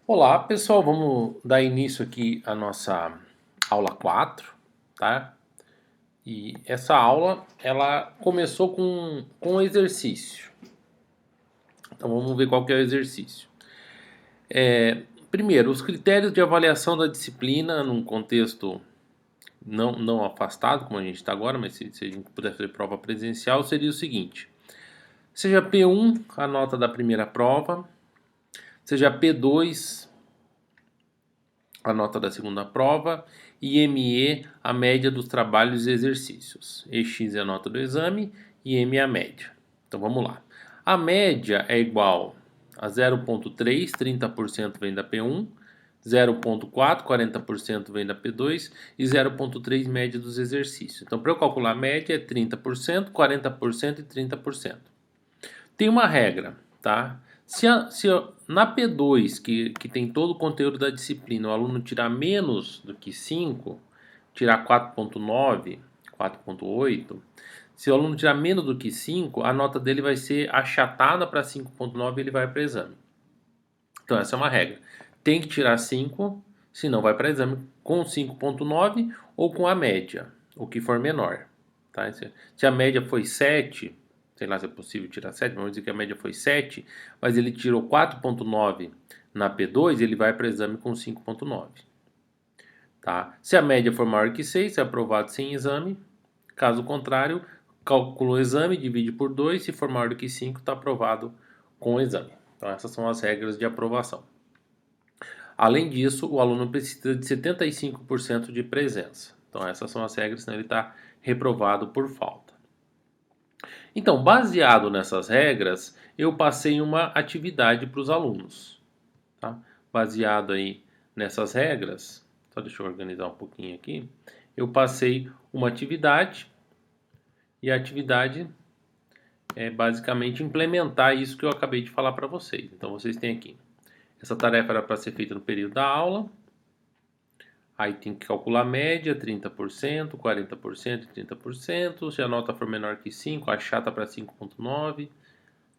Olá pessoal, vamos dar início aqui à nossa aula 4, tá? E essa aula, ela começou com um exercício. Então vamos ver qual que é o exercício. Primeiro, os critérios de avaliação da disciplina num contexto não afastado, como a gente está agora, mas se a gente puder fazer prova presencial, seria o seguinte. Seja P1 a nota da primeira prova, seja P2 a nota da segunda prova e ME a média dos trabalhos e exercícios. EX é a nota do exame e M é a média. Então vamos lá. A média é igual a 0,3, 30% vem da P1, 0,4, 40% vem da P2 e 0,3 média dos exercícios. Então para eu calcular a média é 30%, 40% e 30%. Tem uma regra, tá? Na P2, que tem todo o conteúdo da disciplina, o aluno tirar menos do que 5, tirar 4,9, 4,8, se o aluno tirar menos do que 5, a nota dele vai ser achatada para 5,9 e ele vai para o exame. Então essa é uma regra. Tem que tirar 5, senão vai para o exame com 5,9 ou com a média, o que for menor. Tá? Se a média foi 7, sei lá se é possível tirar 7, vamos dizer que a média foi 7, mas ele tirou 4,9 na P2, ele vai para o exame com 5,9. Tá? Se a média for maior que 6, é aprovado sem exame. Caso contrário, calcula o exame, divide por 2, se for maior do que 5, está aprovado com o exame. Então essas são as regras de aprovação. Além disso, o aluno precisa de 75% de presença. Então essas são as regras, senão ele está reprovado por falta. Então, baseado nessas regras, eu passei uma atividade para os alunos. Tá? Baseado aí nessas regras, só deixa eu organizar um pouquinho aqui. Eu passei uma atividade e a atividade é basicamente implementar isso que eu acabei de falar para vocês. Então, vocês têm aqui. Essa tarefa era para ser feita no período da aula. Aí tem que calcular a média, 30%, 40% e 30%. Se a nota for menor que 5, achata para 5,9.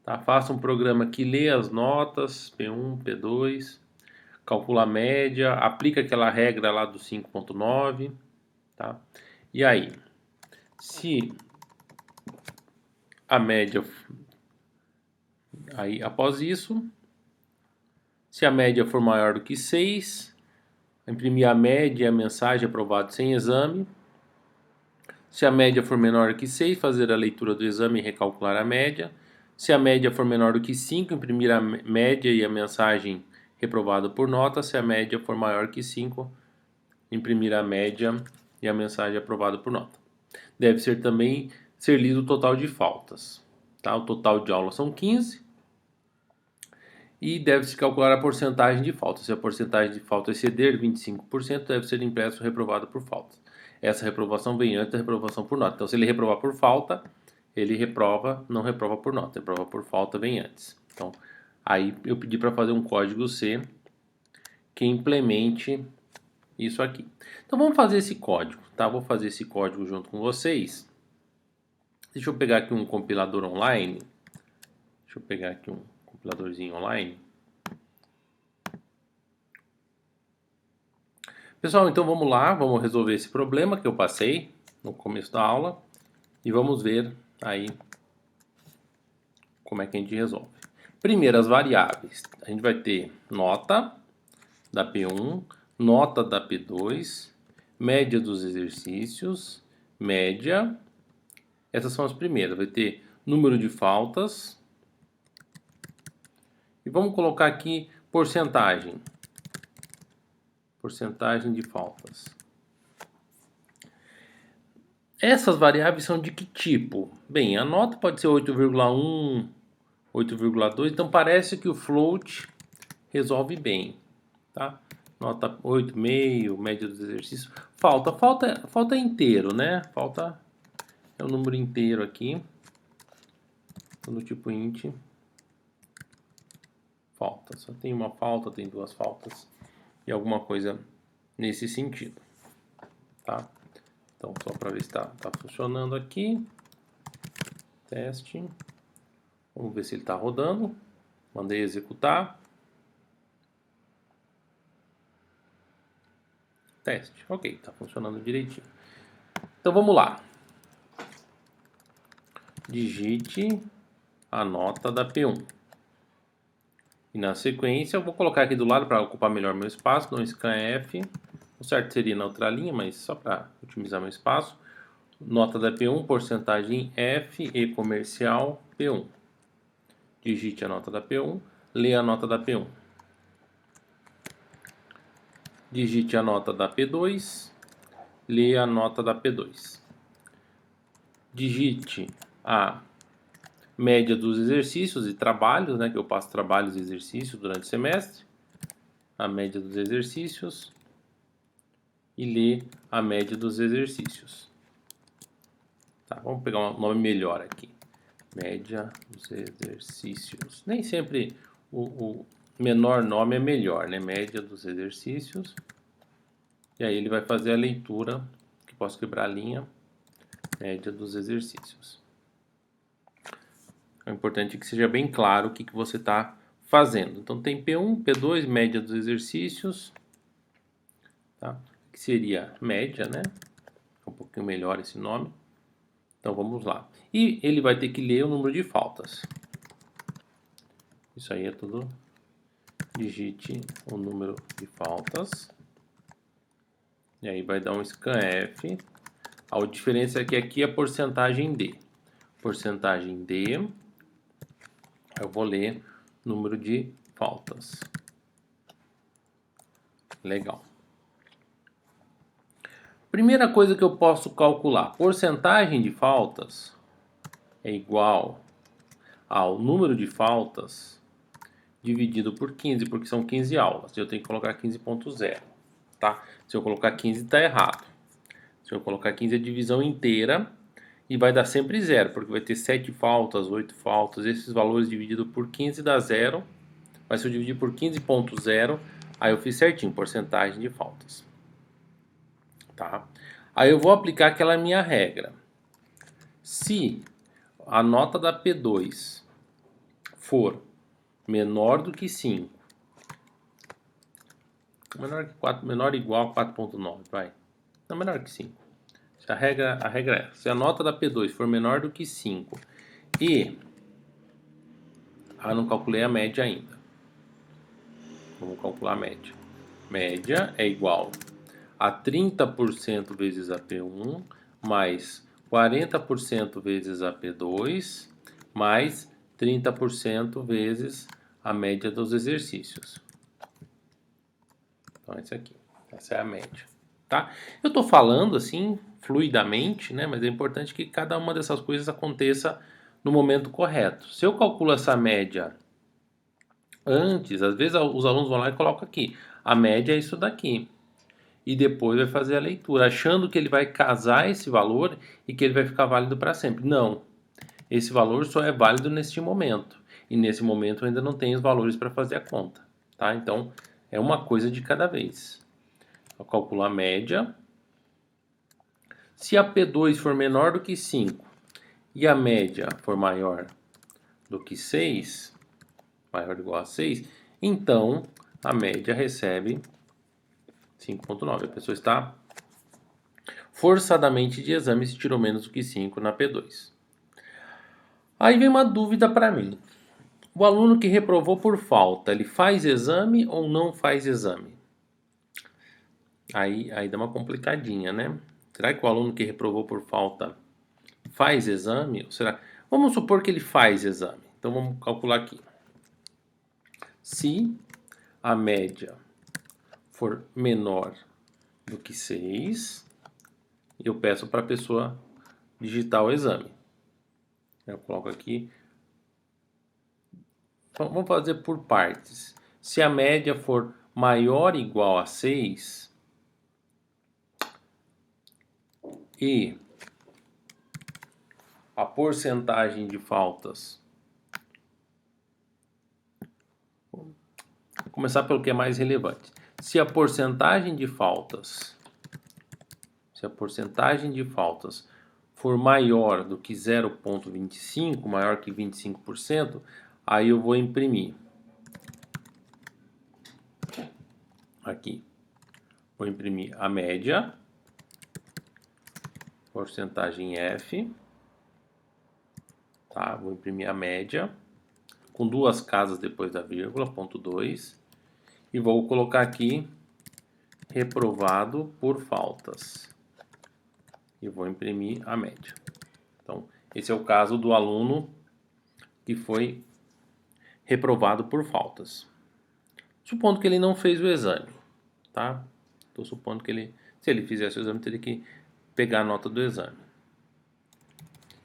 Tá? Faça um programa que lê as notas, P1, P2, calcula a média, aplica aquela regra lá do 5,9. Tá? E aí, se a média... Aí, após isso, se a média for maior do que 6, imprimir a média e a mensagem aprovado sem exame. Se a média for menor que 6, fazer a leitura do exame e recalcular a média. Se a média for menor do que 5, imprimir a média e a mensagem reprovada por nota. Se a média for maior que 5, imprimir a média e a mensagem aprovada por nota. Deve ser também ser lido o total de faltas. Tá? O total de aulas são 15. E deve-se calcular a porcentagem de falta. Se a porcentagem de falta exceder 25%, deve ser impresso ou reprovado por falta. Essa reprovação vem antes da reprovação por nota. Então, se ele reprovar por falta, ele reprova, não reprova por nota. Reprova por falta vem antes. Então, aí eu pedi para fazer um código C que implemente isso aqui. Então, vamos fazer esse código, tá? Vou fazer esse código junto com vocês. Deixa eu pegar aqui um compilador online. Deixa eu pegar aqui um compiladorzinho online. Pessoal, então vamos lá, vamos resolver esse problema que eu passei no começo da aula e vamos ver aí como é que a gente resolve. Primeiro, as variáveis. A gente vai ter nota da P1, nota da P2, média dos exercícios, média. Essas são as primeiras. Vai ter número de faltas. E vamos colocar aqui porcentagem. Porcentagem de faltas. Essas variáveis são de que tipo? Bem, a nota pode ser 8,1, 8,2, então parece que o float resolve bem, tá? Nota 8,5, média dos exercícios. Falta é inteiro, né? Falta é o número inteiro aqui. No tipo int. Falta. Só tem uma falta, tem duas faltas e alguma coisa nesse sentido, tá? Então, só para ver se está funcionando aqui. Teste. Vamos ver se ele está rodando. Mandei executar. Teste. Ok, está funcionando direitinho. Então vamos lá. Digite a nota da P1. E na sequência eu vou colocar aqui do lado para ocupar melhor meu espaço, dou um scanf. O certo seria na outra linha, mas só para otimizar meu espaço. Nota da P1, porcentagem F e comercial P1. Digite a nota da P1, leia a nota da P1. Digite a nota da P2, leia a nota da P2. Digite a média dos exercícios e trabalhos, né, que eu passo trabalhos e exercícios durante o semestre. A média dos exercícios e lê a média dos exercícios. Tá, vamos pegar um nome melhor aqui. Média dos exercícios. Nem sempre o menor nome é melhor, né? Média dos exercícios. E aí ele vai fazer a leitura, que posso quebrar a linha, média dos exercícios. É importante que seja bem claro o que você está fazendo. Então tem P1, P2, média dos exercícios, tá? Que seria média, né? É um pouquinho melhor esse nome. Então vamos lá. E ele vai ter que ler o número de faltas. Isso aí é tudo. Digite o número de faltas. E aí vai dar um scanf. A diferença é que aqui é a porcentagem D. Porcentagem D. Eu vou ler número de faltas. Legal. Primeira coisa que eu posso calcular. Porcentagem de faltas é igual ao número de faltas dividido por 15, porque são 15 aulas. Eu tenho que colocar 15.0, tá? Se eu colocar 15 está errado. Se eu colocar 15 é divisão inteira e vai dar sempre zero, porque vai ter 7 faltas, 8 faltas. Esses valores dividido por 15 dá zero. Mas se eu dividir por 15.0, aí eu fiz certinho, porcentagem de faltas. Tá? Aí eu vou aplicar aquela minha regra. Se a nota da P2 for menor do que 5, menor que 4, menor ou igual a 4.9, vai. Não, menor que 5. A regra é essa. Se a nota da P2 for menor do que 5 e... não calculei a média ainda. Vamos calcular a média. Média é igual a 30% vezes a P1 mais 40% vezes a P2 mais 30% vezes a média dos exercícios. Então, esse aqui. Essa é a média. Tá? Eu estou falando assim, fluidamente, né? Mas é importante que cada uma dessas coisas aconteça no momento correto. Se eu calculo essa média antes, às vezes os alunos vão lá e colocam aqui. A média é isso daqui. E depois vai fazer a leitura, achando que ele vai casar esse valor e que ele vai ficar válido para sempre. Não. Esse valor só é válido neste momento. E nesse momento eu ainda não tenho os valores para fazer a conta. Tá? Então, é uma coisa de cada vez. Eu calculo a média. Se a P2 for menor do que 5 e a média for maior do que 6, maior ou igual a 6, então a média recebe 5.9. A pessoa está forçadamente de exame se tirou menos do que 5 na P2. Aí vem uma dúvida para mim. O aluno que reprovou por falta, ele faz exame ou não faz exame? Aí dá uma complicadinha, né? Será que o aluno que reprovou por falta faz exame? Ou será? Vamos supor que ele faz exame. Então vamos calcular aqui. Se a média for menor do que 6, eu peço para a pessoa digitar o exame. Eu coloco aqui. Vamos fazer por partes. Se a média for maior ou igual a 6 e a porcentagem de faltas, vou começar pelo que é mais relevante. Se a porcentagem de faltas for maior do que 0,25, maior que 25%, aí eu vou imprimir aqui Vou imprimir a média, porcentagem F, tá? Vou imprimir a média, com duas casas depois da vírgula, ponto 2, e vou colocar aqui reprovado por faltas. E vou imprimir a média. Então, esse é o caso do aluno que foi reprovado por faltas. Supondo que ele não fez o exame, tá? Estou supondo que ele, se ele fizesse o exame, teria que pegar a nota do exame.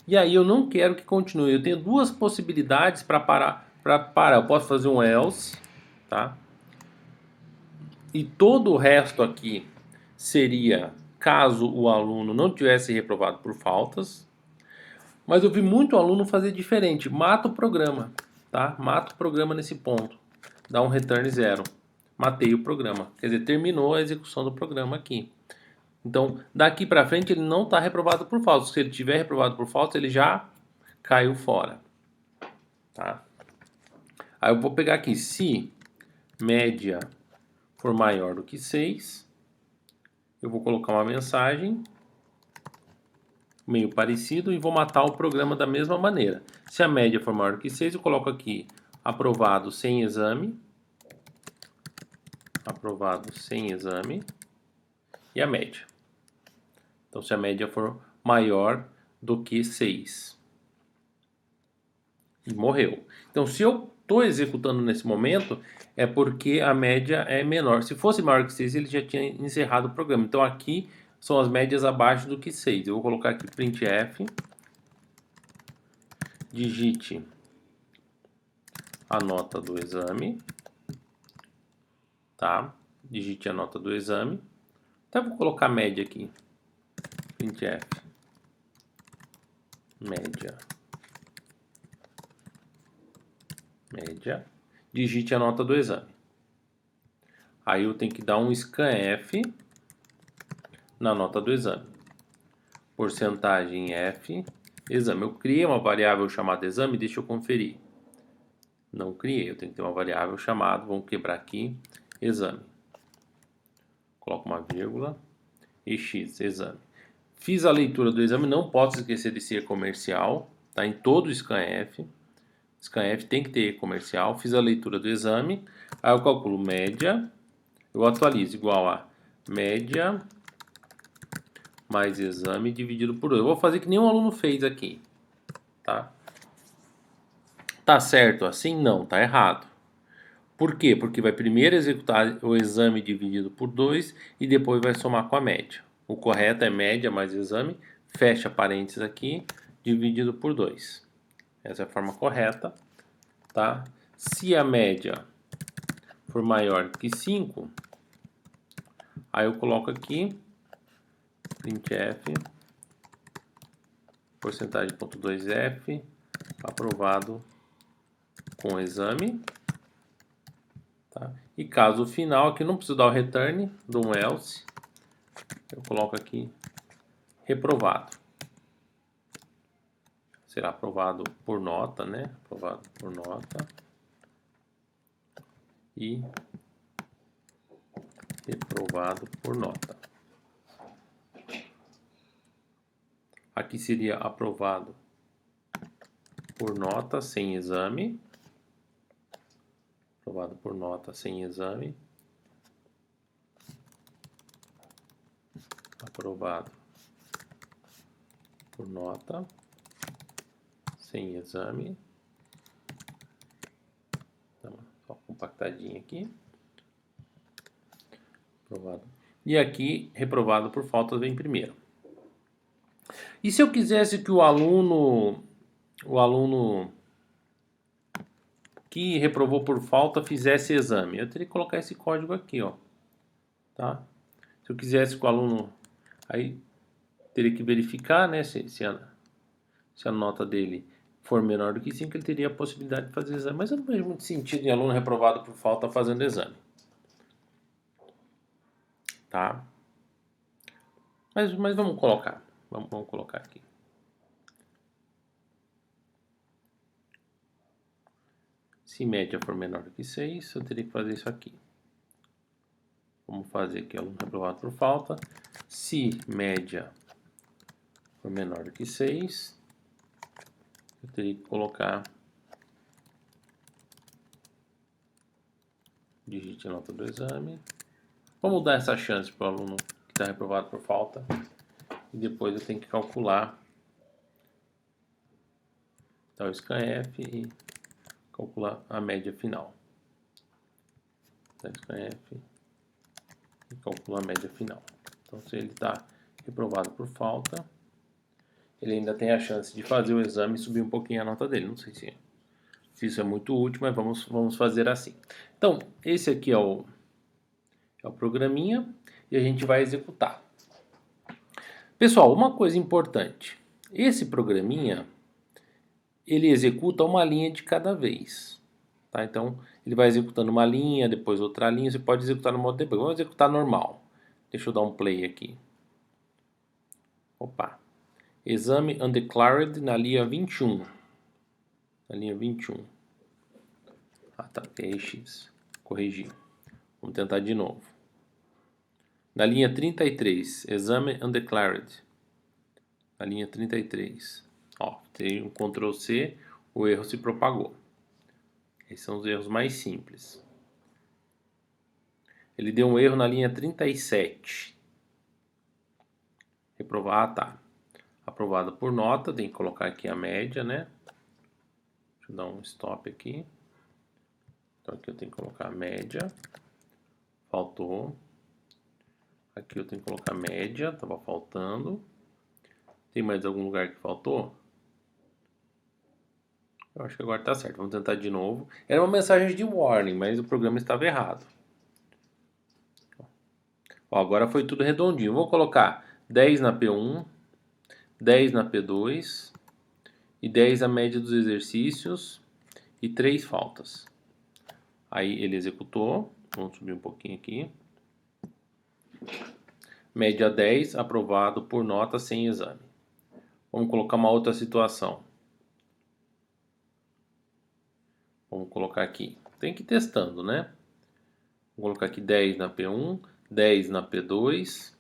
E aí eu não quero que continue. Eu tenho duas possibilidades para parar. Eu posso fazer um else, tá? E todo o resto aqui seria caso o aluno não tivesse reprovado por faltas. Mas eu vi muito aluno fazer diferente. Mata o programa, tá? Mata o programa nesse ponto. Dá um return 0. Matei o programa. Quer dizer, terminou a execução do programa aqui. Então, daqui para frente ele não está reprovado por faltas. Se ele tiver reprovado por faltas, ele já caiu fora. Tá? Aí eu vou pegar aqui, se média for maior do que 6, eu vou colocar uma mensagem meio parecido e vou matar o programa da mesma maneira. Se a média for maior do que 6, eu coloco aqui aprovado sem exame, e a média. Então, se a média for maior do que 6. E morreu. Então, se eu estou executando nesse momento, é porque a média é menor. Se fosse maior que 6, ele já tinha encerrado o programa. Então, aqui são as médias abaixo do que 6. Eu vou colocar aqui printf, digite a nota do exame, tá? Digite a nota do exame. Até vou colocar a média aqui. Printf, média, digite a nota do exame. Aí eu tenho que dar um scanf na nota do exame. Porcentagem F, exame. Eu criei uma variável chamada exame, deixa eu conferir. Não criei, eu tenho que ter uma variável chamada, vamos quebrar aqui, exame. Coloco uma vírgula e x, exame. Fiz a leitura do exame, não posso esquecer de ser comercial, tá? Em todo o scanf. Scanf tem que ter comercial. Fiz a leitura do exame, aí eu calculo média, eu atualizo igual a média mais exame dividido por 2. Eu vou fazer que nenhum aluno fez aqui, tá? Tá certo assim? Não, tá errado. Por quê? Porque vai primeiro executar o exame dividido por 2 e depois vai somar com a média. O correto é média mais exame, fecha parênteses aqui, dividido por 2. Essa é a forma correta, tá? Se a média for maior que 5, aí eu coloco aqui printf porcentagem.2f aprovado com exame, tá? E caso final, aqui não preciso dar o return, dou um else, eu coloco aqui reprovado. Será aprovado por nota, né? Aprovado por nota e reprovado por nota. Aqui seria aprovado por nota sem exame. Aprovado por nota sem exame. Aprovado por nota sem exame. Então, só compactadinho aqui. Aprovado. E aqui, reprovado por faltas vem primeiro. E se eu quisesse que o aluno que reprovou por falta fizesse exame? Eu teria que colocar esse código aqui, ó. Tá? Se eu quisesse que o aluno... Aí teria que verificar, né, se a nota dele for menor do que 5, ele teria a possibilidade de fazer exame. Mas eu não vejo muito sentido em aluno reprovado por falta fazendo exame. Tá? Mas vamos colocar. Vamos colocar aqui. Se média for menor do que 6, eu teria que fazer isso aqui. Vamos fazer aqui aluno reprovado por falta. Se média for menor do que 6, eu teria que colocar, digite a nota do exame. Vamos dar essa chance para o aluno que está reprovado por falta. E depois eu tenho que calcular o scanf e calcular a média final. Scanf e calcular a média final. Então, se ele está reprovado por falta, ele ainda tem a chance de fazer o exame e subir um pouquinho a nota dele. Não sei se isso é muito útil, mas vamos fazer assim. Então, esse aqui é o programinha e a gente vai executar. Pessoal, uma coisa importante. Esse programinha, ele executa uma linha de cada vez. Tá? Então, ele vai executando uma linha, depois outra linha. Você pode executar no modo debug. Vamos executar normal. Deixa eu dar um play aqui. Opa. Exame undeclared na linha 21. Na linha 21. Ah, tá. TX. Corrigir. Vamos tentar de novo. Na linha 33. Exame undeclared. Na linha 33. Ó, tem um Ctrl C. O erro se propagou. Esses são os erros mais simples. Ele deu um erro na linha 37. Reprovar, tá. Aprovado por nota, tem que colocar aqui a média, né? Deixa eu dar um stop aqui. Então aqui eu tenho que colocar a média. Faltou. Aqui eu tenho que colocar a média, tava faltando. Tem mais algum lugar que faltou? Eu acho que agora tá certo. Vamos tentar de novo. Era uma mensagem de warning, mas o programa estava errado. Ó, agora foi tudo redondinho. Vou colocar 10 na P1, 10 na P2 e 10 a média dos exercícios e 3 faltas. Aí ele executou. Vamos subir um pouquinho aqui. Média 10, aprovado por nota sem exame. Vamos colocar uma outra situação. Vamos colocar aqui. Tem que ir testando, né? Vou colocar aqui 10 na P1, 10 na P2.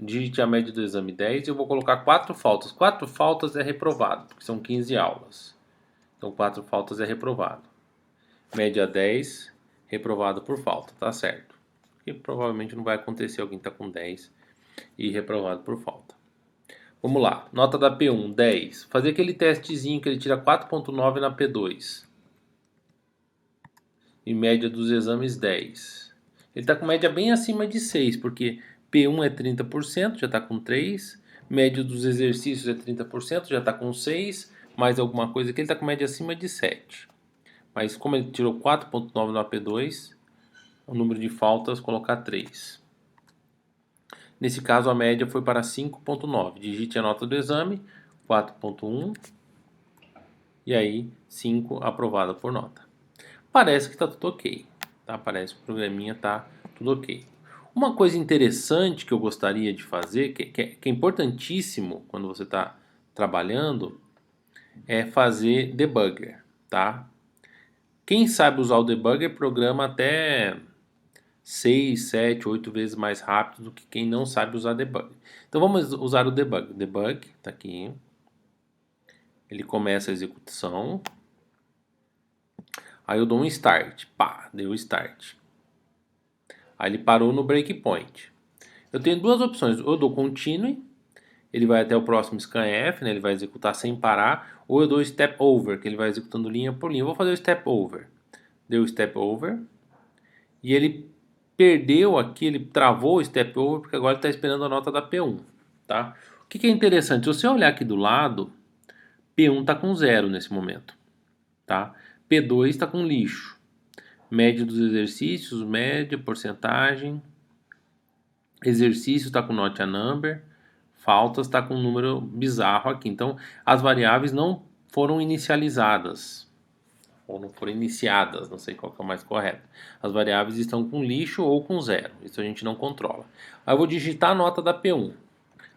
Digite a média do exame 10 e eu vou colocar 4 faltas. 4 faltas é reprovado, porque são 15 aulas. Então 4 faltas é reprovado. Média 10, reprovado por falta, tá certo. E provavelmente não vai acontecer alguém tá com 10 e reprovado por falta. Vamos lá, nota da P1, 10. Fazer aquele testezinho que ele tira 4.9 na P2. E média dos exames 10. Ele está com média bem acima de 6, porque P1 é 30%, já está com 3. Média dos exercícios é 30%, já está com 6. Mais alguma coisa aqui, ele está com média acima de 7. Mas como ele tirou 4.9 na P2, o número de faltas, colocar 3. Nesse caso, a média foi para 5.9. Digite a nota do exame, 4.1. E aí, 5 aprovada por nota. Parece que está tudo ok. Tá? Parece que o programinha está tudo ok. Uma coisa interessante que eu gostaria de fazer, que é importantíssimo quando você está trabalhando, é fazer debugger. Tá? Quem sabe usar o debugger programa até 6, 7, 8 vezes mais rápido do que quem não sabe usar debugger. Então vamos usar o debug. Debug, está aqui. Ele começa a execução. Aí eu dou um start. Pá, deu start. Aí ele parou no breakpoint. Eu tenho duas opções. Eu dou continue, ele vai até o próximo scanf, né, ele vai executar sem parar. Ou eu dou step over, que ele vai executando linha por linha. Eu vou fazer o step over. Deu step over. E ele perdeu aqui, ele travou o step over, porque agora ele está esperando a nota da P1. Tá? O que é interessante? Se você olhar aqui do lado, P1 está com 0 nesse momento. Tá? P2 está com lixo. Média dos exercícios, média, porcentagem. Exercício está com not a number. Faltas está com um número bizarro aqui. Então, as variáveis não foram inicializadas. Ou não foram iniciadas, não sei qual que é o mais correto. As variáveis estão com lixo ou com 0. Isso a gente não controla. Aí eu vou digitar a nota da P1.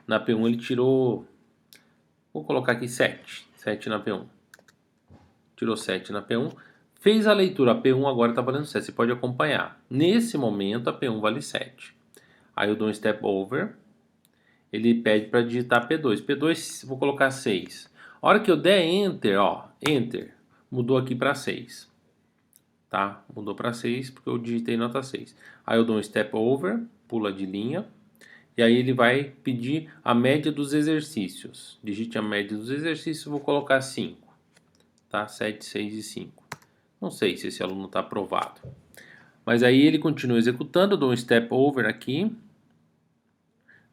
Na P1 ele tirou... Vou colocar aqui 7. 7 na P1. Tirou 7 na P1. Fez a leitura, a P1 agora está valendo 7, você pode acompanhar. Nesse momento, a P1 vale 7. Aí eu dou um step over, ele pede para digitar P2. P2, vou colocar 6. A hora que eu der Enter, ó, Enter, mudou aqui para 6. Tá? Mudou para 6 porque eu digitei nota 6. Aí eu dou um step over, pula de linha, e aí ele vai pedir a média dos exercícios. Digite a média dos exercícios, vou colocar 5. Tá? 7, 6 e 5. Não sei se esse aluno está aprovado. Mas aí ele continua executando, eu dou um step over aqui.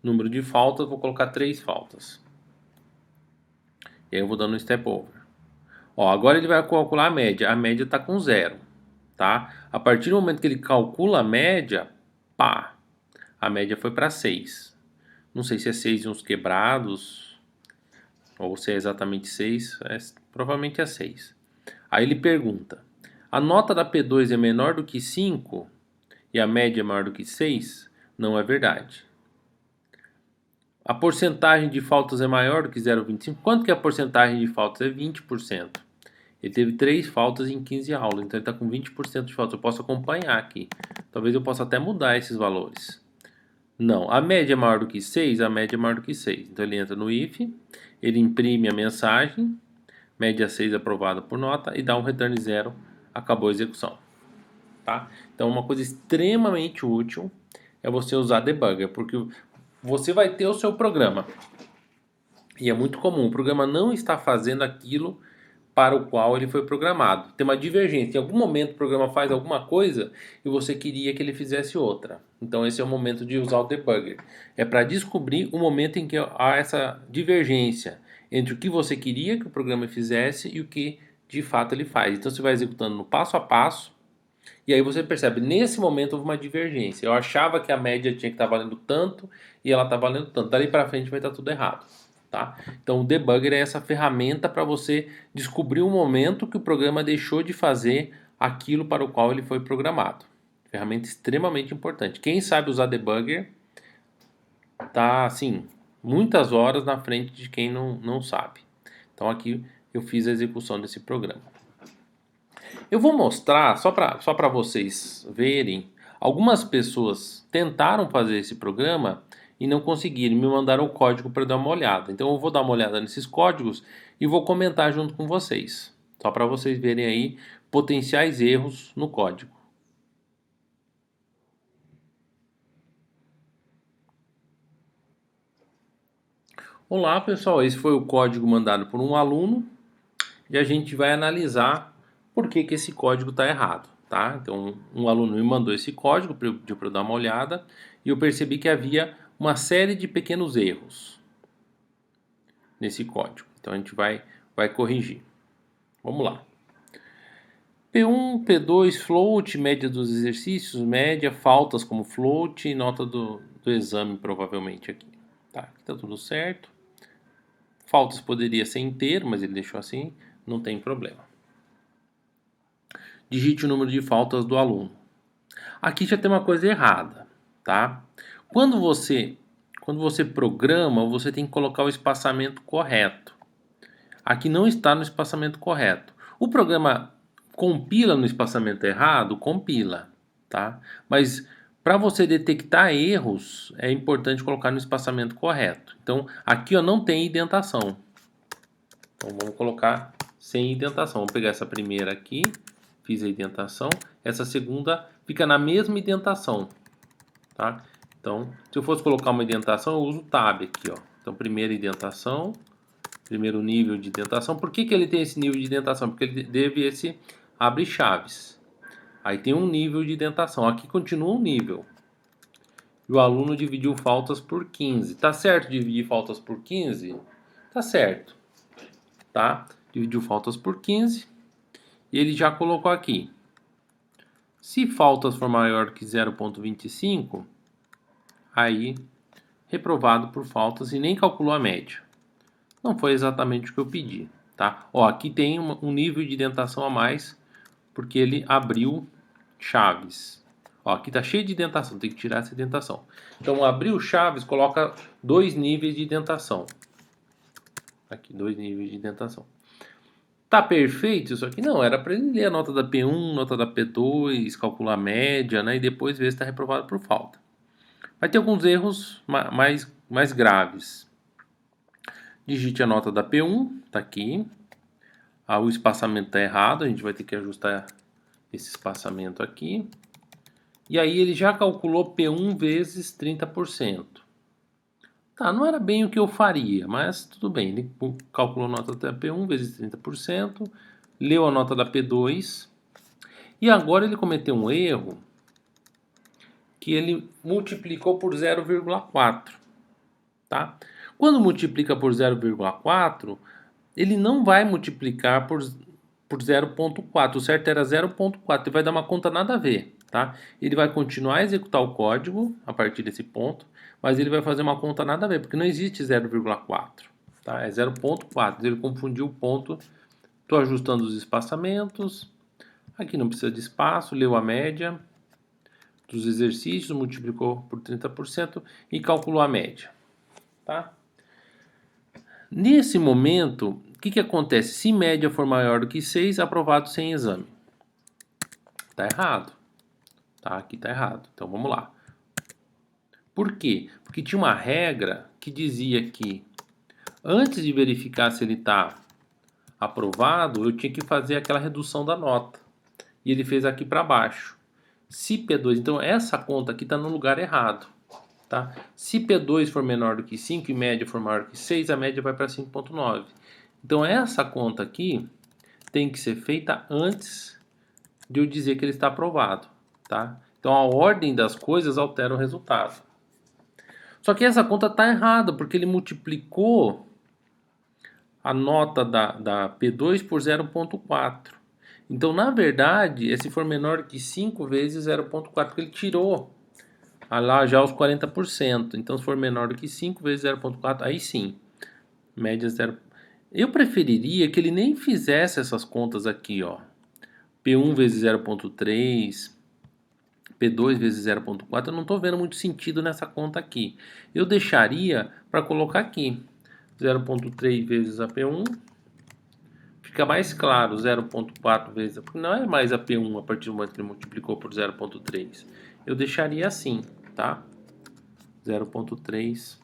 Número de faltas, vou colocar 3 faltas. E aí eu vou dando um step over. Ó, agora ele vai calcular a média. A média está com 0. Tá? A partir do momento que ele calcula a média, pá, a média foi para 6. Não sei se é 6 e uns quebrados, ou se é exatamente 6, provavelmente é 6. Aí ele pergunta, a nota da P2 é menor do que 5 e a média é maior do que 6? Não é verdade. A porcentagem de faltas é maior do que 0,25? Quanto que é a porcentagem de faltas? É 20%. Ele teve 3 faltas em 15 aulas, então ele está com 20% de faltas. Eu posso acompanhar aqui. Talvez eu possa até mudar esses valores. Não, a média é maior do que 6, a média é maior do que 6. Então ele entra no if, ele imprime a mensagem, média 6 aprovada por nota e dá um return 0, acabou a execução. Tá? Então uma coisa extremamente útil é você usar debugger, porque você vai ter o seu programa. E é muito comum, o programa não está fazendo aquilo para o qual ele foi programado. Tem uma divergência. Em algum momento o programa faz alguma coisa e você queria que ele fizesse outra. Então esse é o momento de usar o debugger. É para descobrir o momento em que há essa divergência entre o que você queria que o programa fizesse e o que de fato ele faz. Então você vai executando no passo a passo e aí você percebe, nesse momento houve uma divergência. Eu achava que a média tinha que estar valendo tanto e ela está valendo tanto. Dali para frente vai estar tudo errado. Tá? Então o debugger é essa ferramenta para você descobrir o momento que o programa deixou de fazer aquilo para o qual ele foi programado. Ferramenta extremamente importante. Quem sabe usar debugger tá assim, muitas horas na frente de quem não sabe. Então aqui eu fiz a execução desse programa. Eu vou mostrar, só para vocês verem, algumas pessoas tentaram fazer esse programa e não conseguiram, me mandaram o código para dar uma olhada. Então eu vou dar uma olhada nesses códigos e vou comentar junto com vocês, só para vocês verem aí potenciais erros no código. Olá pessoal, esse foi o código mandado por um aluno e a gente vai analisar por que esse código está errado. Tá? Então um aluno me mandou esse código para eu dar uma olhada e eu percebi que havia uma série de pequenos erros nesse código. Então a gente vai corrigir. Vamos lá. P1, P2, float, média dos exercícios, média, faltas como float e nota do exame provavelmente aqui. Tá, aqui tá tudo certo. Faltas poderia ser inteiro, mas ele deixou assim, não tem problema. Digite o número de faltas do aluno. Aqui já tem uma coisa errada, tá? Quando você programa, você tem que colocar o espaçamento correto. Aqui não está no espaçamento correto. O programa compila no espaçamento errado? Compila, tá? Mas para você detectar erros, é importante colocar no espaçamento correto. Então, aqui ó, não tem indentação. Então, vamos colocar sem indentação. Vamos pegar essa primeira aqui, fiz a indentação. Essa segunda fica na mesma indentação, tá? Então, se eu fosse colocar uma indentação, eu uso o tab aqui, ó. Então, primeira indentação, primeiro nível de indentação. Por que ele tem esse nível de indentação? Porque ele teve esse abre chaves. Aí tem um nível de indentação. Aqui continua um nível. E o aluno dividiu faltas por 15. Tá certo dividir faltas por 15? Tá certo. Tá? Dividiu faltas por 15. E ele já colocou aqui. Se faltas for maior que 0,25, aí reprovado por faltas e nem calculou a média. Não foi exatamente o que eu pedi, tá? Ó, aqui tem um nível de indentação a mais, porque ele abriu chaves. Ó, aqui tá cheio de indentação, tem que tirar essa indentação. Então, abriu chaves, coloca 2 níveis de indentação. Aqui, 2 níveis de indentação. Tá perfeito isso aqui? Não, era para ele ler a nota da P1, nota da P2, calcular a média, né? E depois ver se está reprovado por falta. Vai ter alguns erros mais graves. Digite a nota da P1, tá aqui. O espaçamento está errado, a gente vai ter que ajustar esse espaçamento aqui. E aí ele já calculou P1 vezes 30%. Tá, não era bem o que eu faria, mas tudo bem. Ele calculou a nota da P1 vezes 30%, leu a nota da P2, e agora ele cometeu um erro que ele multiplicou por 0,4, tá? Quando multiplica por 0,4, ele não vai multiplicar por 0,4. O certo era 0,4. Ele vai dar uma conta nada a ver, tá? Ele vai continuar a executar o código a partir desse ponto, mas ele vai fazer uma conta nada a ver, porque não existe 0,4, tá? É 0,4. Ele confundiu o ponto. Estou ajustando os espaçamentos. Aqui não precisa de espaço, leu a média dos exercícios, multiplicou por 30% e calculou a média, tá? Nesse momento, o que acontece? Se média for maior do que 6, aprovado sem exame. Tá errado. Tá? Aqui tá errado. Então vamos lá. Por quê? Porque tinha uma regra que dizia que antes de verificar se ele está aprovado, eu tinha que fazer aquela redução da nota. E ele fez aqui para baixo. Se P2, então essa conta aqui está no lugar errado. Tá? Se P2 for menor do que 5 e média for maior que 6, a média vai para 5,9. Então essa conta aqui tem que ser feita antes de eu dizer que ele está aprovado. Tá? Então a ordem das coisas altera o resultado. Só que essa conta está errada, porque ele multiplicou a nota da P2 por 0,4. Então, na verdade, se for menor que 5 vezes 0,4, porque ele tirou lá já os 40%. Então, se for menor do que 5 vezes 0,4, aí sim, média 0. Eu preferiria que ele nem fizesse essas contas aqui, ó. P1 vezes 0,3, P2 vezes 0,4, eu não estou vendo muito sentido nessa conta aqui. Eu deixaria para colocar aqui 0,3 vezes a P1, fica mais claro 0,4 vezes, porque não é mais a P1 a partir do momento que ele multiplicou por 0,3. Eu deixaria assim, tá? 0,3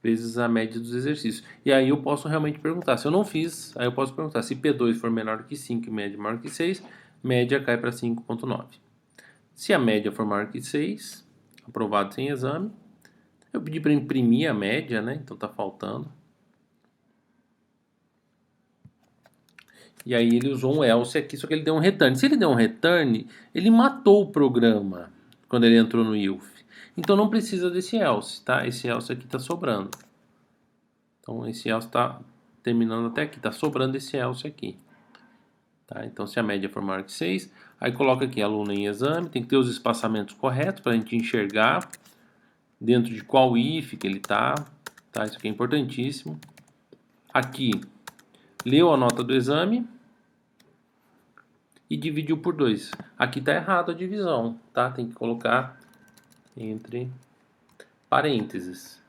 vezes a média dos exercícios. E aí eu posso realmente perguntar, se eu não fiz, aí eu posso perguntar, se P2 for menor que 5 e média maior que 6, média cai para 5,9. Se a média for maior que 6, aprovado sem exame. Eu pedi para imprimir a média, né? Então tá faltando. E aí ele usou um else aqui, só que ele deu um return. Se ele deu um return, ele matou o programa quando ele entrou no ILF. Então não precisa desse else, tá? Esse else aqui tá sobrando. Então esse else tá terminando até aqui, tá sobrando esse else aqui. Tá? Então se a média for maior que 6, aí coloca aqui aluno em exame, tem que ter os espaçamentos corretos para a gente enxergar dentro de qual if que ele tá? Isso aqui é importantíssimo. Aqui, leu a nota do exame e dividiu por 2. Aqui está errado a divisão, tá? Tem que colocar entre parênteses.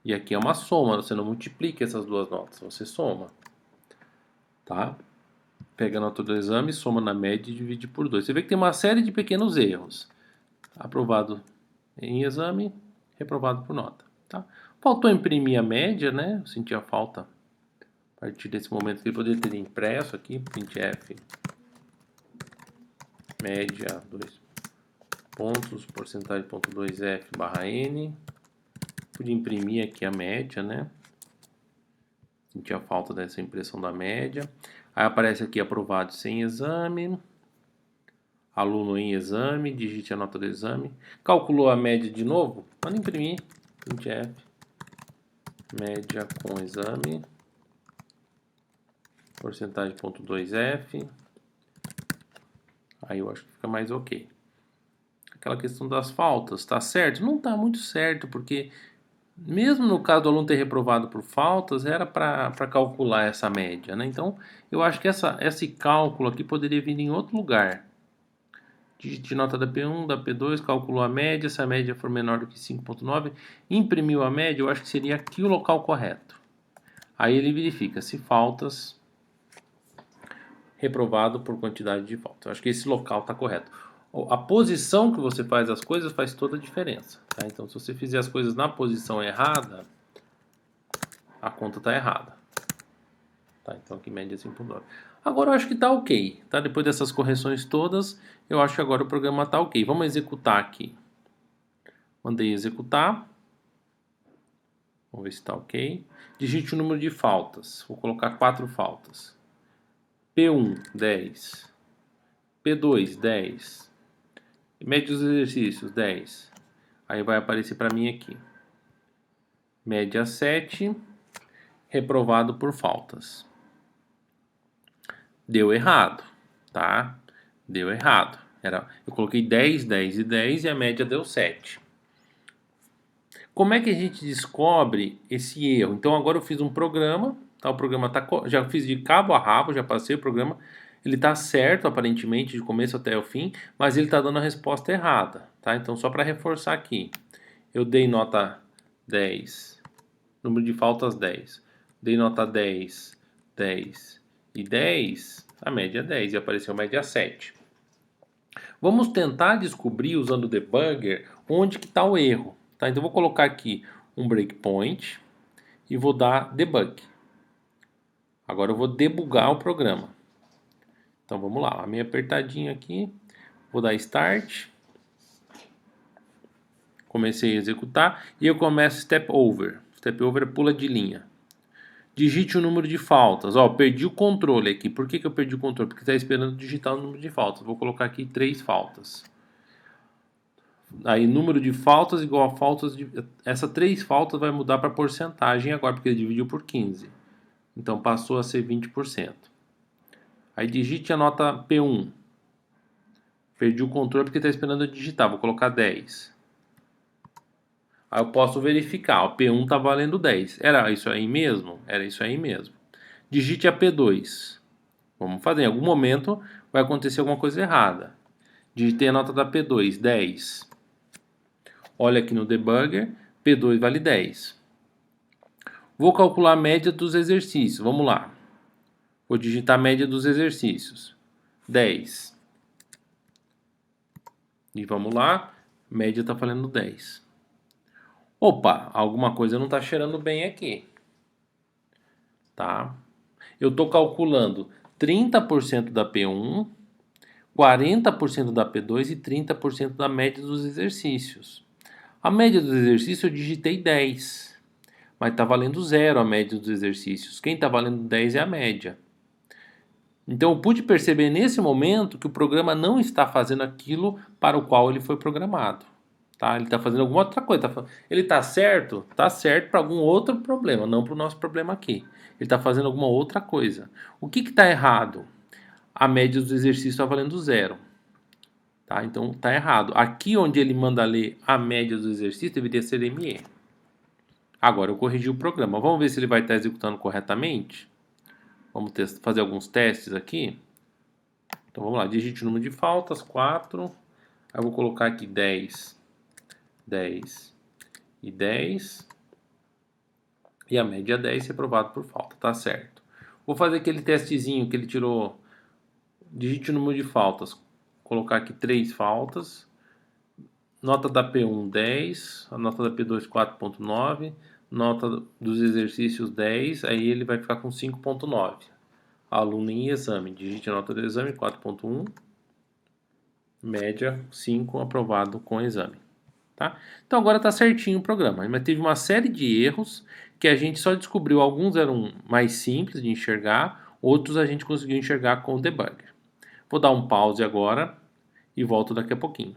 E aqui é uma soma, você não multiplica essas duas notas, você soma. Tá? Pega a nota do exame, soma na média e divide por 2. Você vê que tem uma série de pequenos erros. Aprovado em exame, reprovado por nota. Tá? Faltou imprimir a média, né? Eu senti a falta a partir desse momento que ele poderia ter impresso aqui, printf, média 2 pontos, porcentagem ponto 2f barra n. Podia imprimir aqui a média, né? Senti a falta dessa impressão da média. Aí aparece aqui aprovado sem exame. Aluno em exame, digite a nota do exame. Calculou a média de novo? Manda imprimir. printf, média com exame, porcentagem ponto 2f. Aí eu acho que fica mais ok. Aquela questão das faltas, tá certo? Não tá muito certo, porque mesmo no caso do aluno ter reprovado por faltas, era para calcular essa média, né? Então, eu acho que esse cálculo aqui poderia vir em outro lugar. Digite nota da P1, da P2, calculou a média, se a média for menor do que 5,9, imprimiu a média, eu acho que seria aqui o local correto. Aí ele verifica se faltas reprovado por quantidade de faltas. Eu acho que esse local está correto. A posição que você faz as coisas faz toda a diferença. Tá? Então, se você fizer as coisas na posição errada, a conta está errada. Tá? Então, aqui média 5.9. Agora eu acho que está ok. Tá? Depois dessas correções todas, eu acho que agora o programa está ok. Vamos executar aqui. Mandei executar. Vamos ver se está ok. Digite o número de faltas. Vou colocar 4 faltas. P1, 10. P2, 10. Média dos exercícios, 10. Aí vai aparecer para mim aqui. Média 7. Reprovado por faltas. Deu errado, tá? Deu errado. Eu coloquei 10, 10 e 10 e a média deu 7. Como é que a gente descobre esse erro? Então agora eu fiz um programa, tá? O programa já fiz de cabo a rabo, já passei o programa. Ele está certo aparentemente de começo até o fim, mas ele está dando a resposta errada, tá? Então só para reforçar aqui, eu dei nota 10, número de faltas 10. Dei nota 10, 10 e 10, a média é 10 e apareceu a média 7. Vamos tentar descobrir usando o debugger onde que está o erro. Tá? Então eu vou colocar aqui um breakpoint e vou dar debug. Agora eu vou debugar o programa. Então vamos lá, meio apertadinho aqui, vou dar start. Comecei a executar e eu começo step over. Step over é pula de linha. Digite o número de faltas. Ó, perdi o controle aqui. Por que eu perdi o controle? Porque está esperando digitar o número de faltas. Vou colocar aqui 3 faltas. Aí número de faltas igual a faltas de... Essa 3 faltas vai mudar para porcentagem agora, porque ele dividiu por 15. Então passou a ser 20%. Aí digite a nota P1. Perdi o controle porque está esperando eu digitar. Vou colocar 10. Aí eu posso verificar. O P1 está valendo 10. Era isso aí mesmo? Era isso aí mesmo. Digite a P2. Vamos fazer. Em algum momento vai acontecer alguma coisa errada. Digitei a nota da P2, 10. Olha aqui no debugger, P2 vale 10. Vou calcular a média dos exercícios. Vamos lá. Vou digitar a média dos exercícios. 10. E vamos lá. Média está valendo 10. Opa, alguma coisa não está cheirando bem aqui. Tá? Eu estou calculando 30% da P1, 40% da P2 e 30% da média dos exercícios. A média dos exercícios eu digitei 10, mas está valendo 0 a média dos exercícios. Quem está valendo 10 é a média. Então eu pude perceber nesse momento que o programa não está fazendo aquilo para o qual ele foi programado. Tá? Ele está fazendo alguma outra coisa. Ele está certo? Está certo para algum outro problema, não para o nosso problema aqui. Ele está fazendo alguma outra coisa. O que está errado? A média dos exercícios está valendo 0. Tá? Então está errado. Aqui onde ele manda ler a média dos exercícios deveria ser ME. Agora eu corrigi o programa. Vamos ver se ele vai estar executando corretamente. Vamos fazer alguns testes aqui. Então vamos lá. Digite o número de faltas, 4. Aí eu vou colocar aqui 10, 10 e 10. E a média 10 reprovado por falta. Tá certo. Vou fazer aquele testezinho que ele tirou. Digite o número de faltas. Colocar aqui 3 faltas. Nota da P1 10, a nota da P2 4.9, nota dos exercícios 10, aí ele vai ficar com 5.9. Aluno em exame, digite a nota do exame 4.1, média 5, aprovado com exame. Tá? Então agora está certinho o programa, mas teve uma série de erros que a gente só descobriu. Alguns eram mais simples de enxergar, outros a gente conseguiu enxergar com o debugger. Vou dar um pause agora e volto daqui a pouquinho.